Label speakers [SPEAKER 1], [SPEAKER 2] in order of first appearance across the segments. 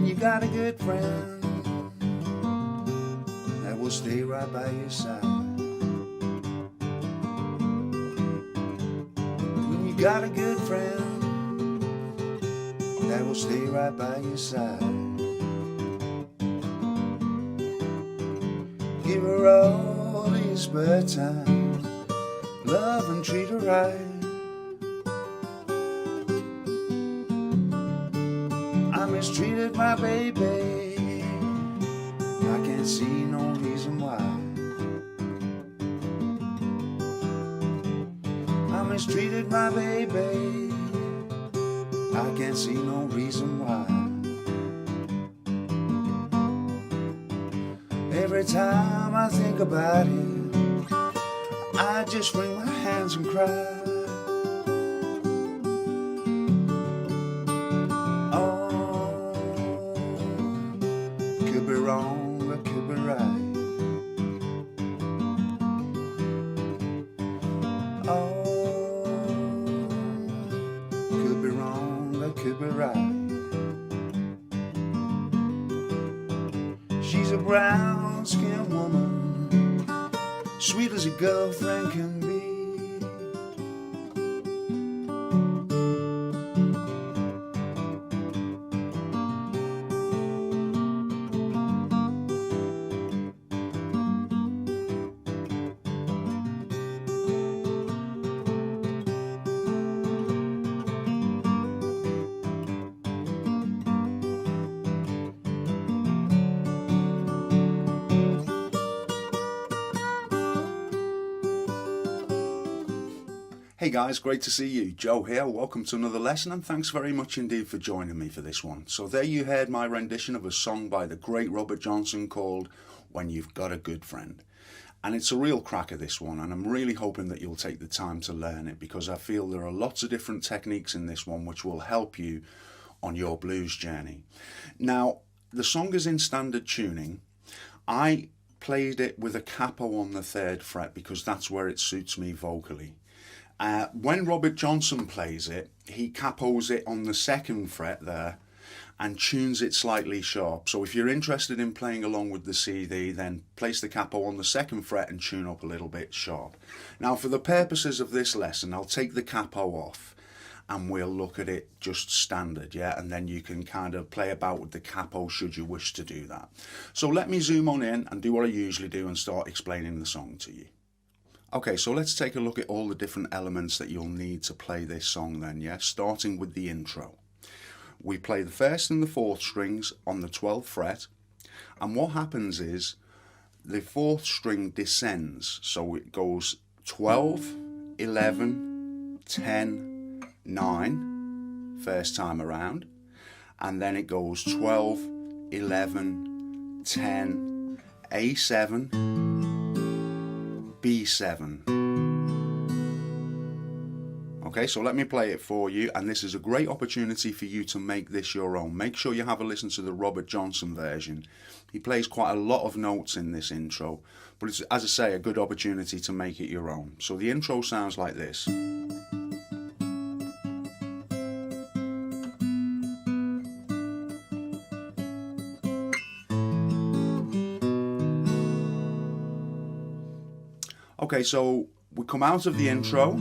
[SPEAKER 1] you got a good friend that will stay right by your side. When you got a good friend that will stay right by your side. Give her all your spare time, love and treat her right. I mistreated my baby, I can't see no reason why. I mistreated my baby, I can't see no reason why. Every time I think about it, I just wring my hands and cry. Oh, could be wrong, but could be right. Oh, could be wrong, but could be right. She's a brown-skinned woman, sweet as a girlfriend can be. Hey guys, great to see you. Joe here. Welcome to another lesson, and thanks very much indeed for joining me for this one. So there you heard my rendition of a song by the great Robert Johnson called When You've Got a Good Friend. And it's a real cracker, this one, and I'm really hoping that you'll take the time to learn it, because I feel there are lots of different techniques in this one which will help you on your blues journey. Now, the song is in standard tuning. I played it with a capo on the 3rd fret because that's where it suits me vocally. When Robert Johnson plays it, he capos it on the 2nd fret there and tunes it slightly sharp. So if you're interested in playing along with the CD, then place the capo on the 2nd fret and tune up a little bit sharp. Now, for the purposes of this lesson, I'll take the capo off and we'll look at it just standard, yeah? And then you can kind of play about with the capo should you wish to do that. So let me zoom on in and do what I usually do and start explaining the song to you. Okay, so let's take a look at all the different elements that you'll need to play this song then, yeah? Starting with the intro. We play the 1st and the 4th strings on the 12th fret, and what happens is the 4th string descends, so it goes 12, 11, 10, 9, first time around, and then it goes 12, 11, 10, A7, B7. Okay, so let me play it for you, and this is a great opportunity for you to make this your own. Make sure you have a listen to the Robert Johnson version. He plays quite a lot of notes in this intro, but it's, as I say, a good opportunity to make it your own. So the intro sounds like this. Okay, so we come out of the intro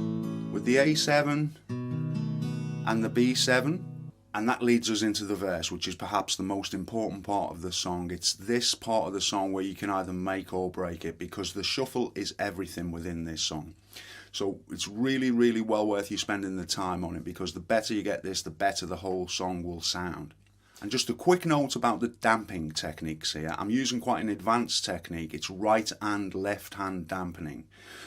[SPEAKER 1] with the A7 and the B7, and that leads us into the verse, which is perhaps the most important part of the song. It's this part of the song where you can either make or break it, because the shuffle is everything within this song. So it's really, really well worth you spending the time on it, because the better you get this, the better the whole song will sound. And just a quick note about the damping techniques here. I'm using quite an advanced technique. It's right and left hand dampening.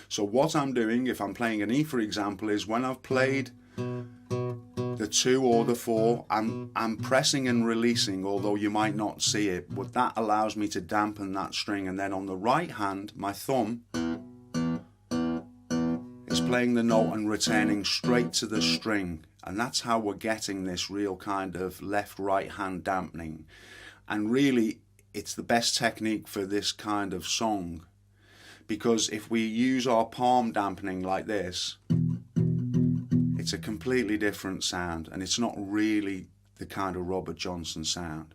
[SPEAKER 1] So what I'm doing, if I'm playing an E for example, is when I've played the 2 or the 4, I'm pressing and releasing, although you might not see it, but that allows me to dampen that string. And then on the right hand, my thumb is playing the note and returning straight to the string. And that's how we're getting this real kind of left-right hand dampening. And really, it's the best technique for this kind of song, because if we use our palm dampening like this, it's a completely different sound, and it's not really the kind of Robert Johnson sound.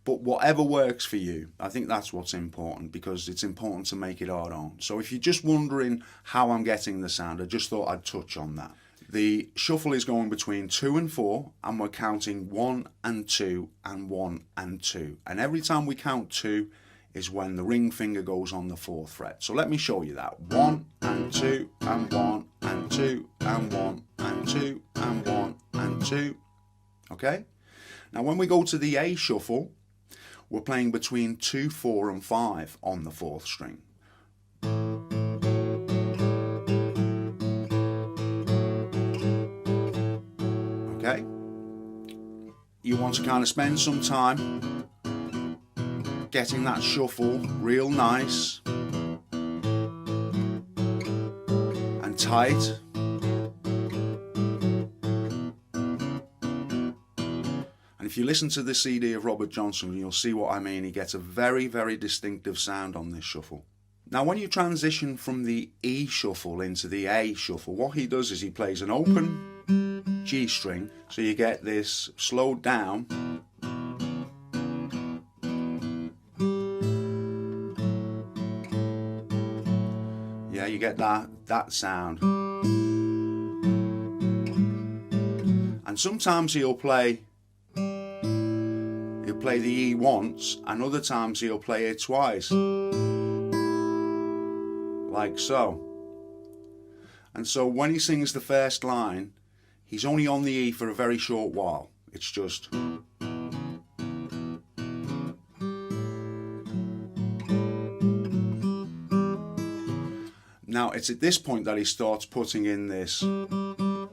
[SPEAKER 1] But whatever works for you, I think that's what's important, because it's important to make it our own. So if you're just wondering how I'm getting the sound, I just thought I'd touch on that. The shuffle is going between 2 and 4, and we're counting 1 and 2 and 1 and 2. And every time we count 2 is when the ring finger goes on the 4th fret. So let me show you that. 1 and 2 and 1 and 2 and 1 and 2 and 1 and 2. Okay? Now when we go to the A shuffle, we're playing between 2, 4 and 5 on the 4th string. Okay? You want to kind of spend some time getting that shuffle real nice and tight. And if you listen to the CD of Robert Johnson, you'll see what I mean. He gets a very, very distinctive sound on this shuffle. Now when you transition from the E shuffle into the A shuffle, what he does is he plays an open G string, so you get this slowed down you get that sound. And sometimes he'll play the E once, and other times he'll play it twice, like so. And so when he sings the first line, he's only on the E for a very short while. It's just now it's at this point that he starts putting in this. Now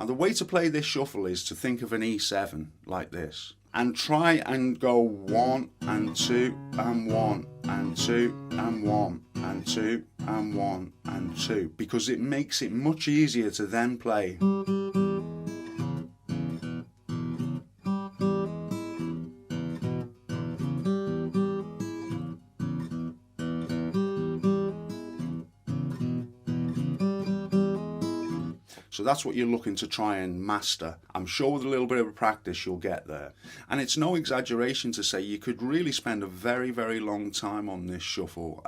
[SPEAKER 1] the way to play this shuffle is to think of an E7 like this, and try and go 1 and 2 and 1 and 2 and 1 and 2 and 1 and 2, because it makes it much easier to then play. So that's what you're looking to try and master. I'm sure with a little bit of practice you'll get there. And it's no exaggeration to say you could really spend a very, very long time on this shuffle,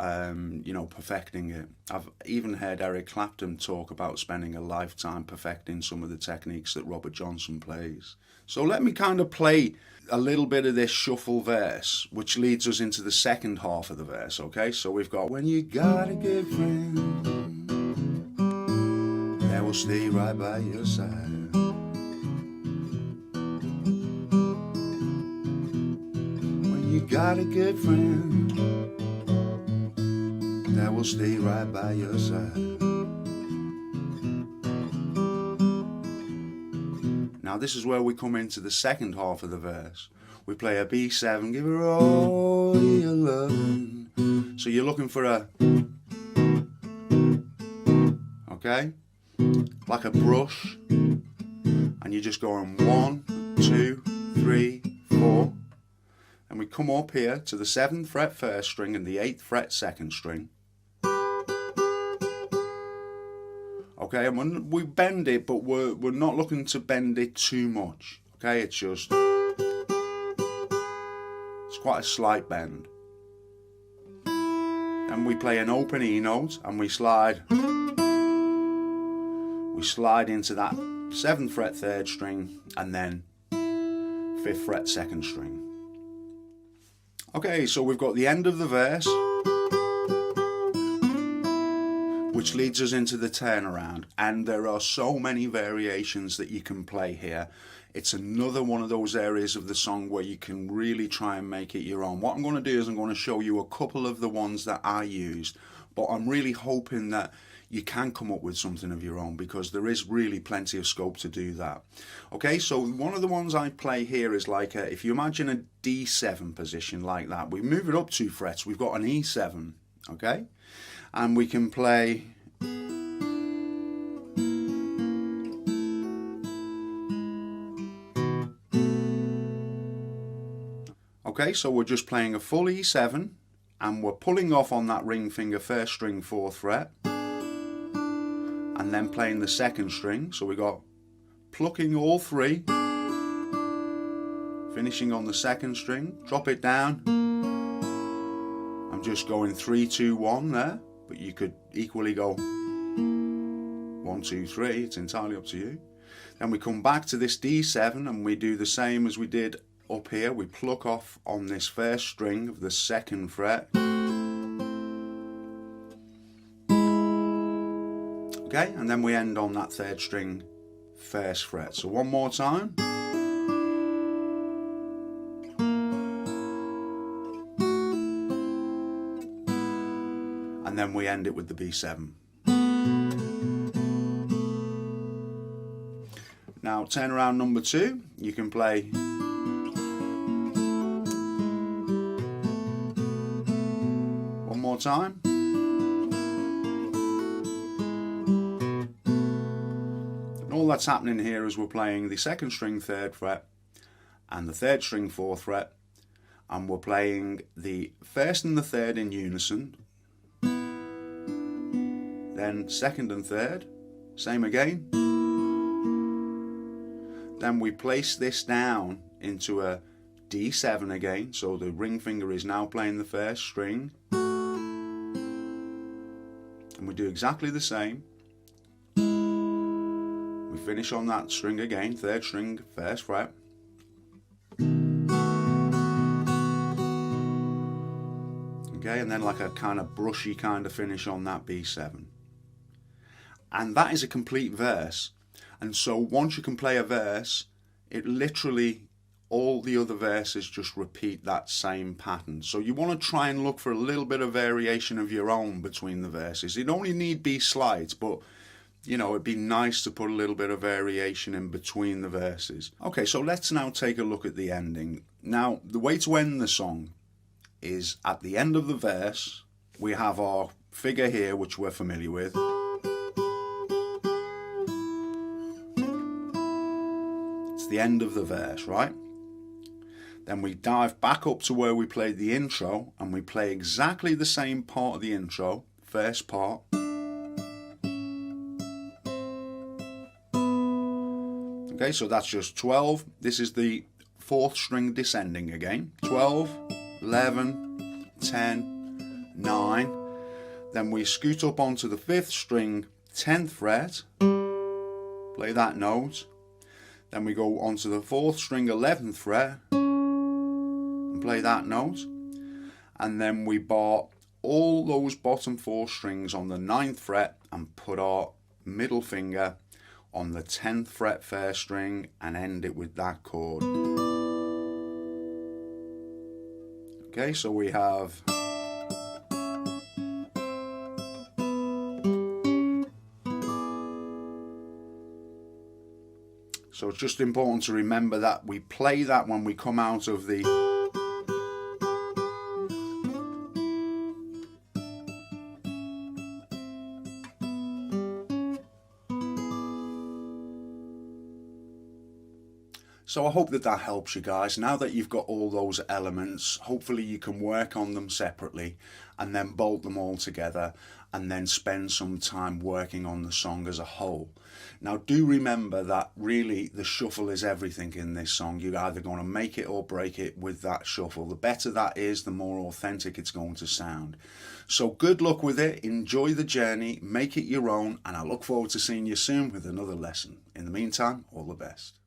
[SPEAKER 1] perfecting it. I've even heard Eric Clapton talk about spending a lifetime perfecting some of the techniques that Robert Johnson plays. So let me kind of play a little bit of this shuffle verse, which leads us into the second half of the verse, okay? So we've got, when you got a good friend, I will stay right by your side. When you got a good friend that will stay right by your side. Now this is where we come into the second half of the verse. We play a B7, give her all your loving. So you're looking for a, okay, like a brush, and you're just going 1, 2, 3, 4, and we come up here to the 7th fret 1st string and the 8th fret 2nd string. Okay, and we bend it, but we're not looking to bend it too much. Okay, it's quite a slight bend. And we play an open E note, and we slide into that 7th fret 3rd string and then 5th fret 2nd string. Okay, so we've got the end of the verse, which leads us into the turnaround, and there are so many variations that you can play here. It's another one of those areas of the song where you can really try and make it your own. What I'm going to do is I'm going to show you a couple of the ones that I used, but I'm really hoping that you can come up with something of your own, because there is really plenty of scope to do that. Okay, so one of the ones I play here is like if you imagine a D7 position like that, we move it up 2 frets, we've got an E7, okay, and we can play okay, so we're just playing a full E7 and we're pulling off on that ring finger 1st string 4th fret, and then playing the 2nd string. So we got plucking all 3, finishing on the second string, drop it down. I'm just going 3, 2, 1 there, but you could equally go 1, 2, 3, it's entirely up to you. Then we come back to this D7 and we do the same as we did up here. We pluck off on this first string of the second fret. Okay, and then we end on that third string, first fret. So one more time. And then we end it with the B7. Now turn around number 2, you can play one more time. And all that's happening here is we're playing the second string 3rd fret and the 3rd string 4th fret, and we're playing the 1st and the 3rd in unison, then 2nd and 3rd, same again. Then we place this down into a D7 again, so the ring finger is now playing the 1st string. And we do exactly the same. We finish on that string again, 3rd string, 1st fret. Okay, and then like a kind of brushy kind of finish on that B7. And that is a complete verse. And so once you can play a verse, it literally, all the other verses just repeat that same pattern. So you want to try and look for a little bit of variation of your own between the verses. It only need be slight, but you know, it'd be nice to put a little bit of variation in between the verses. Okay, so let's now take a look at the ending. Now, the way to end the song is at the end of the verse, we have our figure here, which we're familiar with. The end of the verse, right? Then we dive back up to where we played the intro and we play exactly the same part of the intro, first part. Okay, so that's just 12. This is the 4th string descending again. 12, 11, 10, 9. Then we scoot up onto the 5th string, 10th fret. Play that note. Then we go onto the 4th string 11th fret and play that note. And then we bar all those bottom 4 strings on the 9th fret and put our middle finger on the 10th fret 1st string and end it with that chord. Okay, so we have So it's just important to remember that we play that when we come out of the So I hope that helps you guys. Now that you've got all those elements, hopefully you can work on them separately and then bolt them all together and then spend some time working on the song as a whole. Now do remember that really the shuffle is everything in this song. You're either going to make it or break it with that shuffle. The better that is, the more authentic it's going to sound. So good luck with it, enjoy the journey, make it your own, and I look forward to seeing you soon with another lesson. In the meantime, all the best.